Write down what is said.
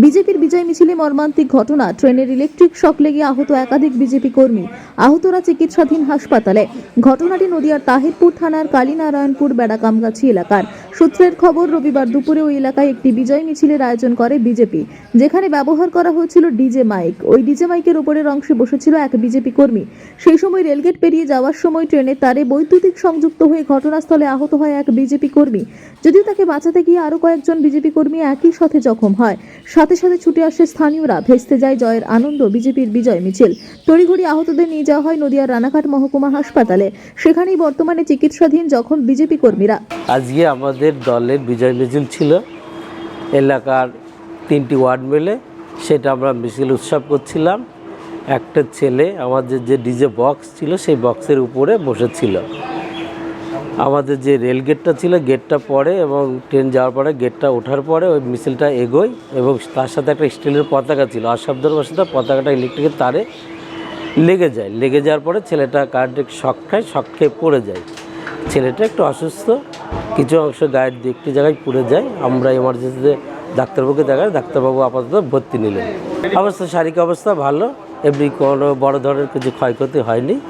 বিজেপির বিজয় মিছিলে মর্মান্তিক ঘটনা। ট্রেনের ইলেকট্রিক শক লেগে আহত একাধিক বিজেপি কর্মী। আহতরা চিকিৎসাধীন হাসপাতালে। ঘটনাটি নদিয়ার তাহিরপুর থানার কালীনারায়ণপুর বেড়াকামগাছি এলাকার। সূত্রের খবর, রবিবার দুপুরে ওই এলাকায় একটি বিজয় মিছিলের আয়োজন করে বিজেপি, যেখানে ব্যবহার করা হয়েছিল ডিজে মাইক। ওই ডিজে মাইকের উপরের অংশে বসেছিল এক বিজেপি কর্মী। সেই সময় রেলগেট পেরিয়ে যাওয়ার সময় ট্রেনের তারে বৈদ্যুতিক সংযুক্ত হয়ে ঘটনাস্থলে আহত হয় এক বিজেপি কর্মী। যদিও তাকে বাঁচাতে গিয়ে আরো কয়েকজন বিজেপি কর্মী একই সাথে জখম হয়। সাথে সাথে ছুটে আসে স্থানীয়রা। ভেস্তে যায় জয়ের আনন্দ, বিজেপির বিজয় মিছিল। তড়িঘড়ি আহতদের নিয়ে যাওয়া হয় নদিয়ার রানাঘাট মহকুমা হাসপাতালে। সেখানেই বর্তমানে চিকিৎসাধীন জখম বিজেপি কর্মীরা। আজকে আমাদের দলের বিজয় মিছিল ছিল এলাকার 3টি ওয়ার্ড মিলে। সেটা আমরা মিছিল উৎসব করছিলাম। একটা ছেলে আমাদের যে ডিজে বক্স ছিল সেই বক্সের উপরে বসেছিল। আমাদের যে রেল গেটটা ছিল, গেটটা পরে এবং ট্রেন যাওয়ার পরে গেটটা ওঠার পরে ওই মিছিলটা এগোয় এবং তার সাথে একটা স্টিলের পতাকা ছিল। অসাবধানবশত পতাকাটা ইলেকট্রিকের তারে লেগে যায়। লেগে যাওয়ার পরে ছেলেটা কারেন্টের শক খায়, শক খেয়ে পড়ে যায়। ছেলেটা একটু অসুস্থ, কিছু অংশ গায়ের একটি জায়গায় পুড়ে যায়। আমরা এমার্জেন্সিতে ডাক্তারবাবুকে দেখাই, ডাক্তারবাবু আপাতত ভর্তি নিলেন। অবস্থা, শারীরিক অবস্থা ভালো, এমনি কোনো বড় ধরনের কিছু ক্ষয়ক্ষতি হয়নি।